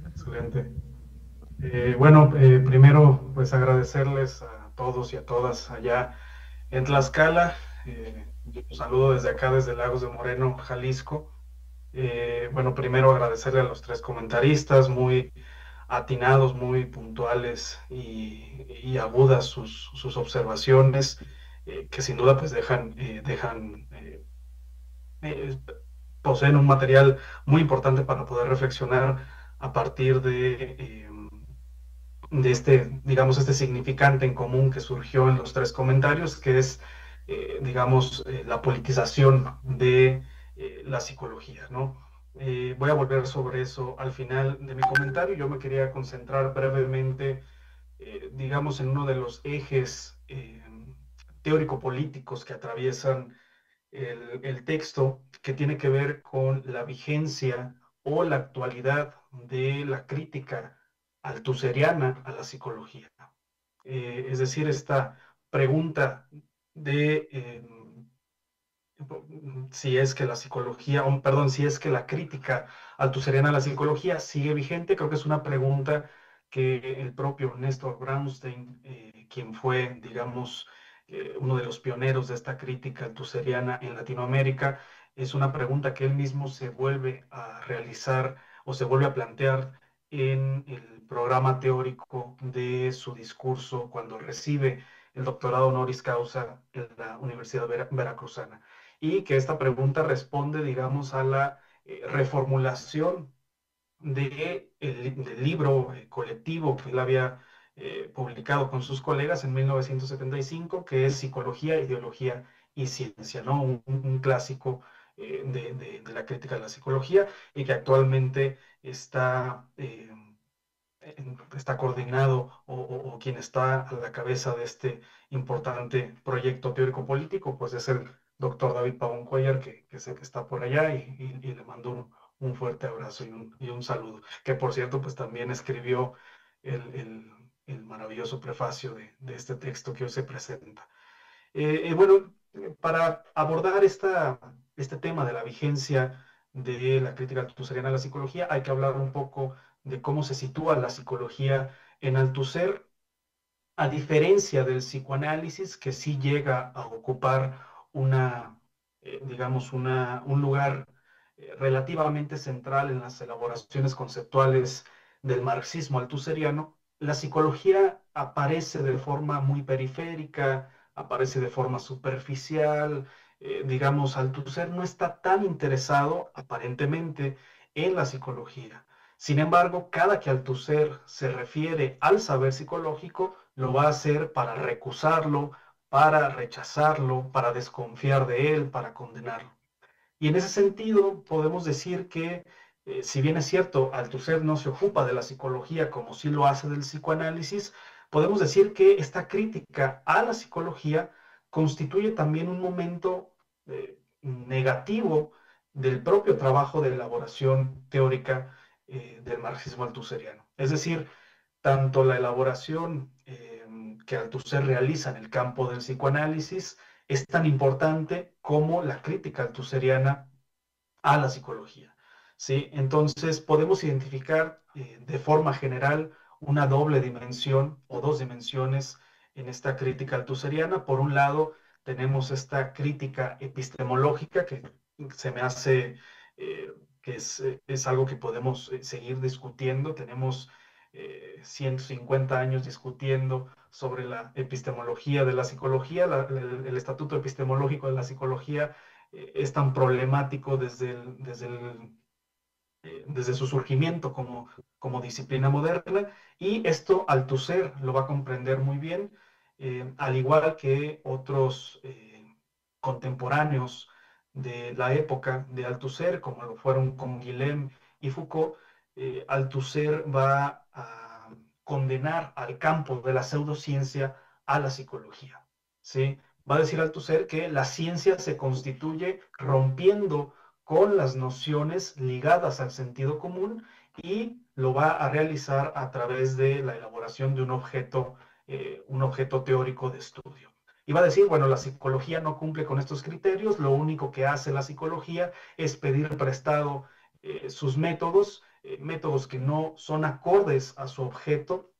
Excelente. Primero, pues agradecerles a todos y a todas allá en Tlaxcala. Yo los saludo desde acá, desde Lagos de Moreno, Jalisco. Primero agradecerle a los tres comentaristas, muy atinados, muy puntuales y agudas sus observaciones, que sin duda pues poseen un material muy importante para poder reflexionar a partir de este significante en común que surgió en los tres comentarios, que es, la politización de la psicología, ¿no? Voy a volver sobre eso al final de mi comentario. Yo me quería concentrar brevemente, en uno de los ejes teórico-políticos que atraviesan el texto, que tiene que ver con la vigencia o la actualidad de la crítica althuseriana a la psicología. Es decir, esta pregunta de si es que la crítica althuseriana a la psicología sigue vigente. Creo que es una pregunta que el propio Néstor Brownstein, quien fue, uno de los pioneros de esta crítica althuseriana en Latinoamérica, es una pregunta que él mismo se vuelve a realizar o se vuelve a plantear en el programa teórico de su discurso cuando recibe el doctorado honoris causa en la Universidad Veracruzana. Y que esta pregunta responde, digamos, a la reformulación del libro colectivo que él había publicado con sus colegas en 1975, que es Psicología, Ideología y Ciencia, ¿no? Un clásico de la crítica de la psicología y que actualmente está coordinado o quien está a la cabeza de este importante proyecto teórico-político, pues es el doctor David Pavón Cuellar, que sé que está por allá y le mando un fuerte abrazo y un saludo. Que por cierto, pues también escribió el maravilloso prefacio de este texto que hoy se presenta. Bueno, para abordar este tema de la vigencia de la crítica althusseriana a la psicología, hay que hablar un poco de cómo se sitúa la psicología en Althusser, a diferencia del psicoanálisis, que sí llega a ocupar digamos, un lugar relativamente central en las elaboraciones conceptuales del marxismo althusseriano. La psicología aparece de forma muy periférica, aparece de forma superficial. Digamos, Althusser no está tan interesado, aparentemente, en la psicología. Sin embargo, cada que Althusser se refiere al saber psicológico, lo va a hacer para recusarlo, para rechazarlo, para desconfiar de él, para condenarlo. Y en ese sentido, podemos decir que, si bien es cierto, Althusser no se ocupa de la psicología como sí lo hace del psicoanálisis, podemos decir que esta crítica a la psicología constituye también un momento negativo del propio trabajo de elaboración teórica del marxismo althusseriano. Es decir, tanto la elaboración que Althusser realiza en el campo del psicoanálisis es tan importante como la crítica althusseriana a la psicología, ¿sí? Entonces podemos identificar de forma general una doble dimensión o dos dimensiones en esta crítica althusseriana. Por un lado, tenemos esta crítica epistemológica que se me hace que es algo que podemos seguir discutiendo. Tenemos 150 años discutiendo sobre la epistemología de la psicología. El estatuto epistemológico de la psicología es tan problemático desde su surgimiento como disciplina moderna, y esto Althusser lo va a comprender muy bien, al igual que otros contemporáneos de la época de Althusser, como lo fueron Canguilhem y Foucault. Althusser va a condenar al campo de la pseudociencia a la psicología, ¿sí? Va a decir Althusser que la ciencia se constituye rompiendo con las nociones ligadas al sentido común, y lo va a realizar a través de la elaboración de un objeto teórico de estudio. Y va a decir, bueno, la psicología no cumple con estos criterios, lo único que hace la psicología es pedir prestado sus métodos que no son acordes a su objeto,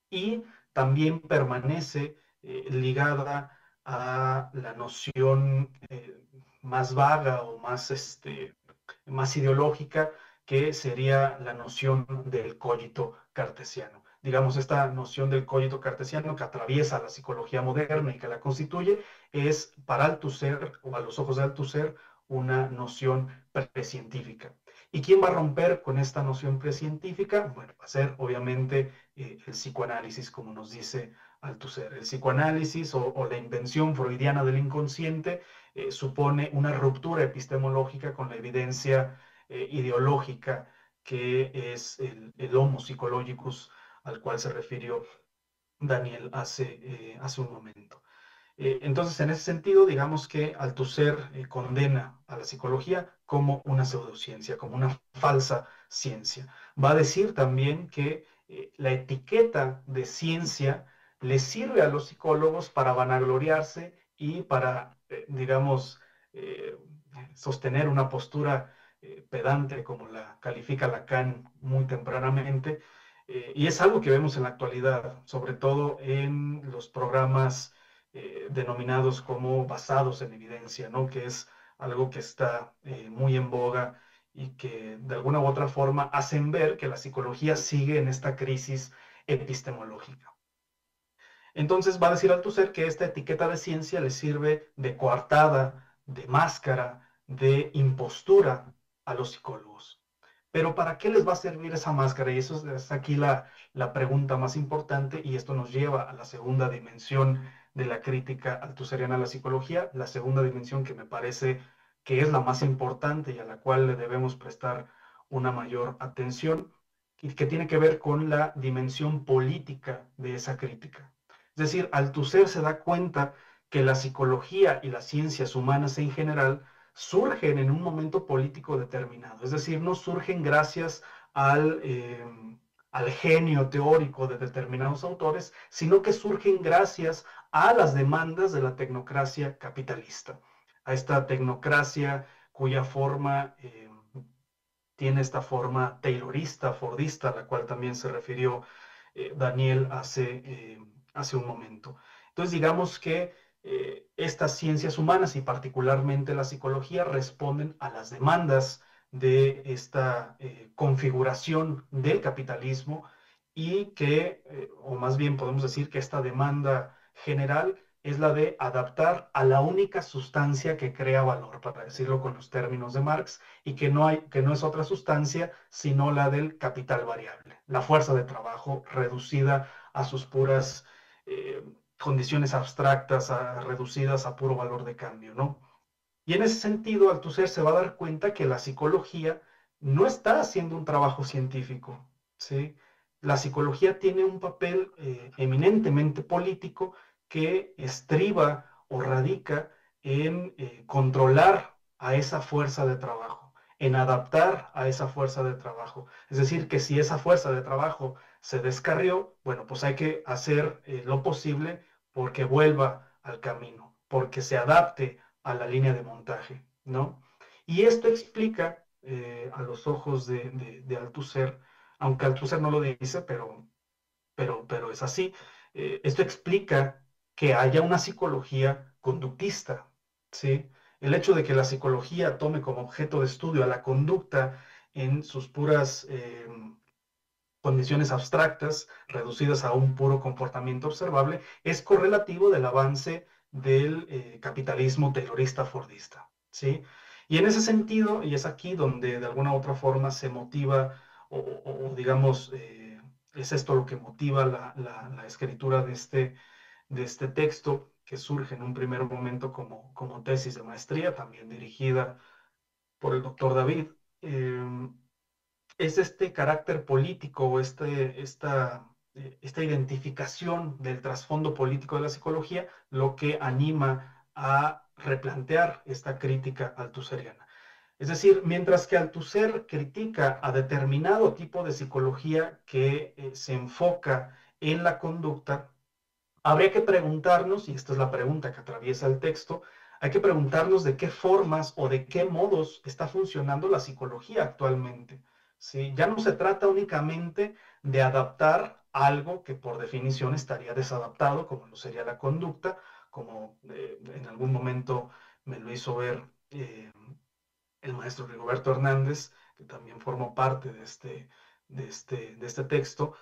y también permanece ligada a la noción más vaga o más ideológica, que sería la noción del cogito cartesiano. Digamos, esta noción del cogito cartesiano que atraviesa la psicología moderna y que la constituye, es para Althusser, o a los ojos de Althusser, una noción precientífica. ¿Y quién va a romper con esta noción precientífica? Bueno, va a ser obviamente el psicoanálisis, como nos dice Althusser. El psicoanálisis o la invención freudiana del inconsciente supone una ruptura epistemológica con la evidencia ideológica, que es el homo psychologicus al cual se refirió Daniel hace un momento. Entonces, en ese sentido, digamos que Althusser condena a la psicología como una pseudociencia, como una falsa ciencia. Va a decir también que la etiqueta de ciencia le sirve a los psicólogos para vanagloriarse y para, digamos, sostener una postura pedante, como la califica Lacan muy tempranamente. Y es algo que vemos en la actualidad, sobre todo en los programas denominados como basados en evidencia, ¿no? Que es algo que está muy en boga y que de alguna u otra forma hacen ver que la psicología sigue en esta crisis epistemológica. Entonces va a decir Althusser que esta etiqueta de ciencia le sirve de coartada, de máscara, de impostura a los psicólogos. Pero ¿para qué les va a servir esa máscara? Y eso es aquí la pregunta más importante, y esto nos lleva a la segunda dimensión de la crítica althusseriana a la psicología, la segunda dimensión que me parece que es la más importante y a la cual le debemos prestar una mayor atención, y que tiene que ver con la dimensión política de esa crítica. Es decir, Althusser se da cuenta que la psicología y las ciencias humanas en general surgen en un momento político determinado. Es decir, no surgen gracias al genio teórico de determinados autores, sino que surgen gracias a las demandas de la tecnocracia capitalista, a esta tecnocracia cuya forma tiene esta forma taylorista, fordista, a la cual también se refirió Daniel hace un momento. Entonces, digamos que estas ciencias humanas y particularmente la psicología responden a las demandas de esta configuración del capitalismo y que, o más bien podemos decir que esta demanda general es la de adaptar a la única sustancia que crea valor, para decirlo con los términos de Marx, y que no es otra sustancia sino la del capital variable, la fuerza de trabajo reducida a sus puras condiciones abstractas, reducidas a puro valor de cambio, ¿no? Y en ese sentido, Althusser se va a dar cuenta que la psicología no está haciendo un trabajo científico, ¿sí? La psicología tiene un papel eminentemente político que estriba o radica en controlar a esa fuerza de trabajo, en adaptar a esa fuerza de trabajo. Es decir, que si esa fuerza de trabajo se descarrió, bueno, pues hay que hacer lo posible porque vuelva al camino, porque se adapte a la línea de montaje, ¿no? Y esto explica a los ojos de Althusser, aunque Althusser no lo dice, pero es así, esto explica que haya una psicología conductista, ¿sí? El hecho de que la psicología tome como objeto de estudio a la conducta en sus puras condiciones abstractas, reducidas a un puro comportamiento observable, es correlativo del avance del capitalismo taylorista fordista, ¿sí? Y en ese sentido, y es aquí donde de alguna u otra forma se motiva, o digamos, es esto lo que motiva la escritura de este texto, que surge en un primer momento como tesis de maestría, también dirigida por el doctor David, es este carácter político o esta identificación del trasfondo político de la psicología lo que anima a replantear esta crítica althusseriana. Es decir, mientras que Althusser critica a determinado tipo de psicología que se enfoca en la conducta, habría que preguntarnos, y esta es la pregunta que atraviesa el texto, hay que preguntarnos de qué formas o de qué modos está funcionando la psicología actualmente. ¿Sí? Ya no se trata únicamente de adaptar algo que por definición estaría desadaptado, como lo sería la conducta, como en algún momento me lo hizo ver el maestro Rigoberto Hernández, que también formó parte de este texto.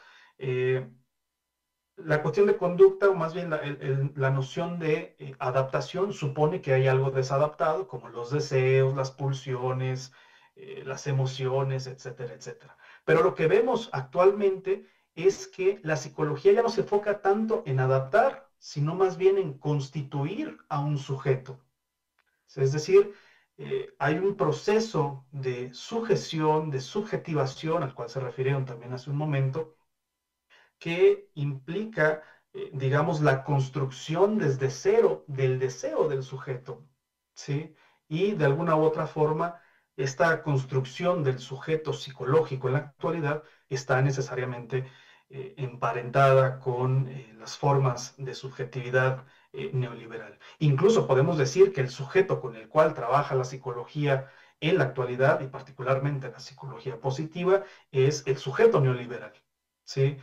La cuestión de conducta, o más bien la noción de adaptación, supone que hay algo desadaptado, como los deseos, las pulsiones, las emociones, etcétera, etcétera. Pero lo que vemos actualmente es que la psicología ya no se enfoca tanto en adaptar, sino más bien en constituir a un sujeto. Es decir, hay un proceso de sujeción, de subjetivación, al cual se refirieron también hace un momento, que implica, digamos, la construcción desde cero del deseo del sujeto, ¿sí? Y de alguna u otra forma, esta construcción del sujeto psicológico en la actualidad está necesariamente emparentada con las formas de subjetividad neoliberal. Incluso podemos decir que el sujeto con el cual trabaja la psicología en la actualidad, y particularmente la psicología positiva, es el sujeto neoliberal, ¿sí?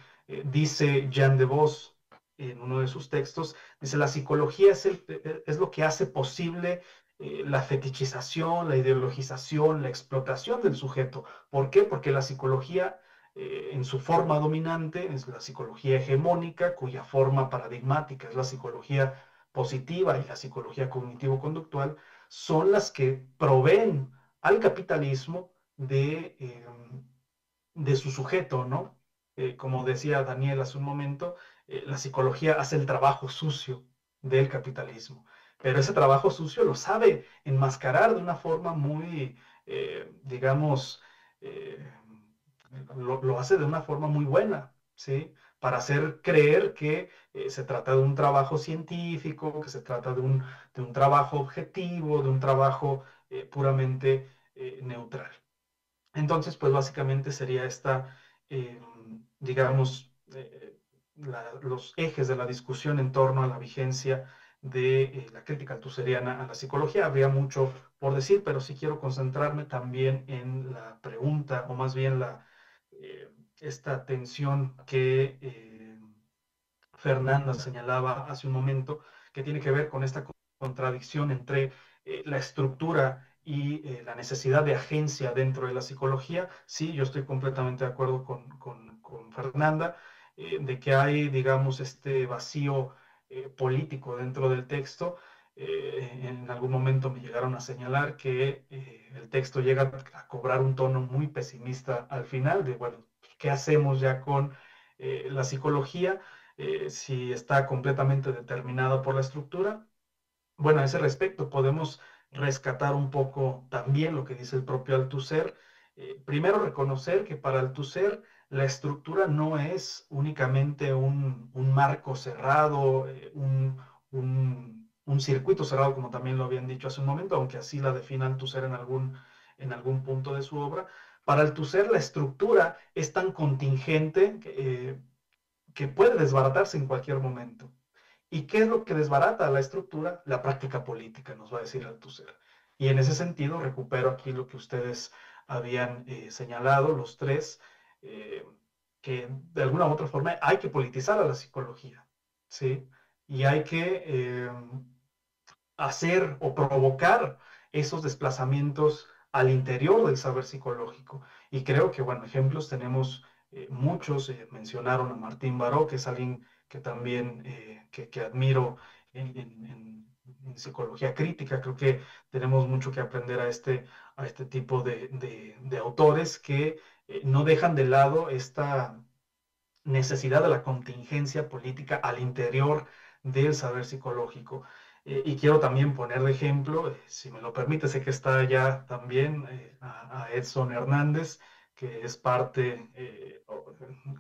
Dice Jean de Vos en uno de sus textos, dice, la psicología es lo que hace posible la fetichización, la ideologización, la explotación del sujeto. ¿Por qué? Porque la psicología, en su forma dominante, es la psicología hegemónica, cuya forma paradigmática es la psicología positiva y la psicología cognitivo-conductual, son las que proveen al capitalismo de su sujeto, ¿no? Como decía Daniel hace un momento, la psicología hace el trabajo sucio del capitalismo, pero ese trabajo sucio lo sabe enmascarar de una forma muy, digamos, eh, lo hace de una forma muy buena, ¿sí? Para hacer creer que se trata de un trabajo científico, que se trata de un trabajo objetivo, de un trabajo puramente neutral. Entonces, pues básicamente sería esta, digamos, los ejes de la discusión en torno a la vigencia de la crítica althuseriana a la psicología. Habría mucho por decir, pero sí quiero concentrarme también en la pregunta, o más bien esta tensión que Fernanda señalaba hace un momento, que tiene que ver con esta contradicción entre la estructura y la necesidad de agencia dentro de la psicología. Sí, yo estoy completamente de acuerdo con Fernanda, de que hay, digamos, este vacío político dentro del texto. En algún momento me llegaron a señalar que el texto llega a cobrar un tono muy pesimista al final, de, bueno, ¿qué hacemos ya con la psicología? Si está completamente determinada por la estructura. Bueno, a ese respecto podemos rescatar un poco también lo que dice el propio Althusser. Primero, reconocer que para Althusser la estructura no es únicamente un marco cerrado, un circuito cerrado, como también lo habían dicho hace un momento, aunque así la define Althusser en algún punto de su obra. Para Althusser la estructura es tan contingente que puede desbaratarse en cualquier momento. ¿Y qué es lo que desbarata la estructura? La práctica política, nos va a decir Althusser. Y en ese sentido recupero aquí lo que ustedes habían señalado, los tres, que de alguna u otra forma hay que politizar a la psicología, ¿sí? Y hay que hacer o provocar esos desplazamientos al interior del saber psicológico. Y creo que, bueno, ejemplos tenemos muchos. Mencionaron a Martín Baró, que es alguien que también que admiro en psicología crítica. Creo que tenemos mucho que aprender a este tipo de autores que no dejan de lado esta necesidad de la contingencia política al interior del saber psicológico. Y quiero también poner de ejemplo, si me lo permite, sé que está ya también a Edson Hernández, que es parte,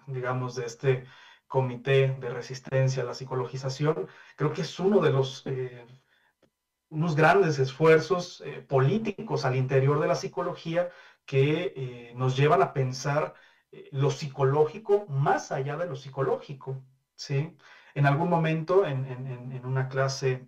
digamos, de este comité de resistencia a la psicologización. Creo que es uno de unos grandes esfuerzos políticos al interior de la psicología que nos llevan a pensar lo psicológico más allá de lo psicológico, ¿sí? En algún momento, en una clase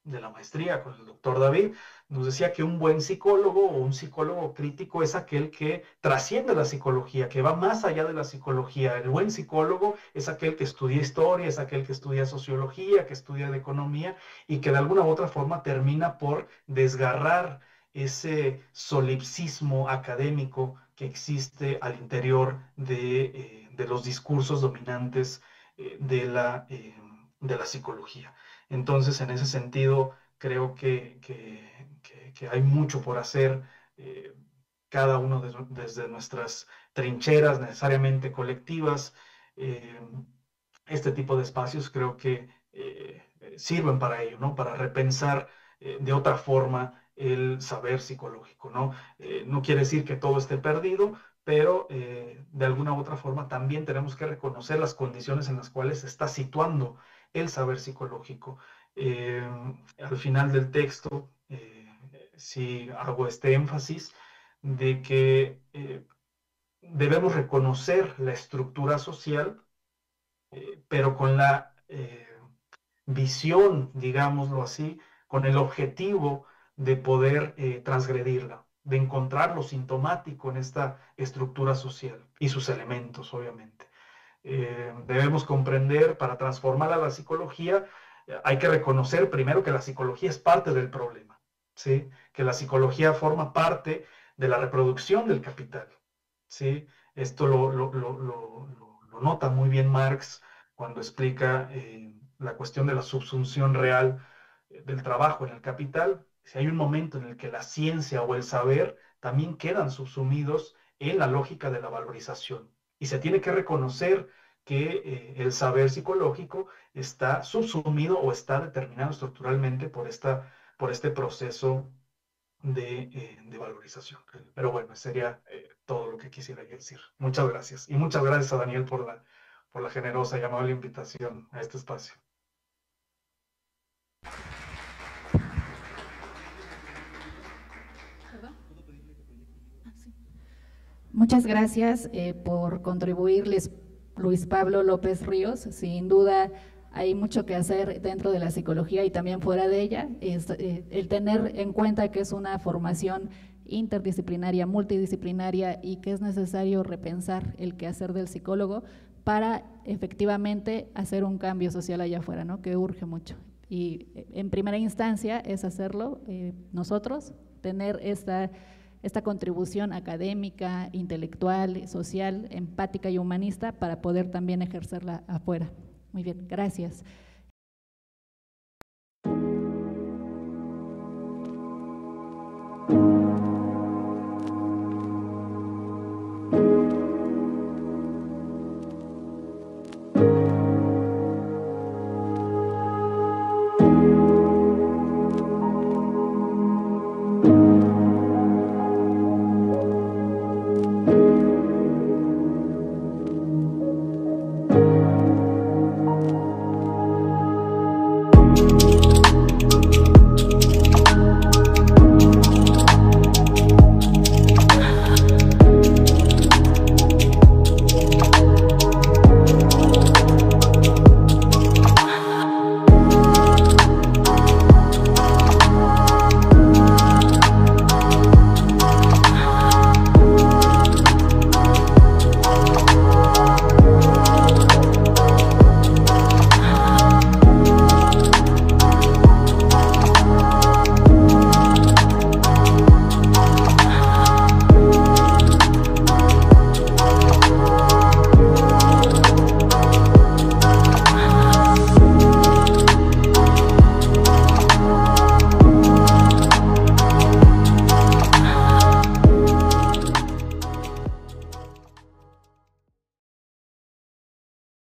de la maestría con el doctor David, nos decía que un buen psicólogo o un psicólogo crítico es aquel que trasciende la psicología, que va más allá de la psicología. El buen psicólogo es aquel que estudia historia, es aquel que estudia sociología, que estudia de economía y que de alguna u otra forma termina por desgarrar ese solipsismo académico que existe al interior de los discursos dominantes de la psicología. Entonces, en ese sentido, creo que hay mucho por hacer, cada uno desde nuestras trincheras necesariamente colectivas. Este tipo de espacios creo que sirven para ello, ¿no? Para repensar de otra forma el saber psicológico, ¿no? No quiere decir que todo esté perdido, pero de alguna u otra forma también tenemos que reconocer las condiciones en las cuales se está situando el saber psicológico. Al final del texto, sí hago este énfasis de que debemos reconocer la estructura social, pero con la visión, digámoslo así, con el objetivo de poder transgredirla, de encontrar lo sintomático en esta estructura social y sus elementos, obviamente. debemos comprender, para transformar a la psicología, hay que reconocer primero que la psicología es parte del problema, ¿sí? Que la psicología forma parte de la reproducción del capital, ¿sí? Esto lo nota muy bien Marx cuando explica la cuestión de la subsunción real del trabajo en el capital. Si hay un momento en el que la ciencia o el saber también quedan subsumidos en la lógica de la valorización. Y se tiene que reconocer que el saber psicológico está subsumido o está determinado estructuralmente por este proceso de valorización. Pero bueno, sería todo lo que quisiera decir. Muchas gracias. Y muchas gracias a Daniel por la generosa y amable invitación a este espacio. Muchas gracias por contribuirles, Luis Pablo López Ríos. Sin duda hay mucho que hacer dentro de la psicología y también fuera de ella. El tener en cuenta que es una formación interdisciplinaria, multidisciplinaria, y que es necesario repensar el quehacer del psicólogo para efectivamente hacer un cambio social allá afuera, ¿no? Que urge mucho. Y en primera instancia es hacerlo nosotros, tener esta contribución académica, intelectual, social, empática y humanista para poder también ejercerla afuera. Muy bien, gracias.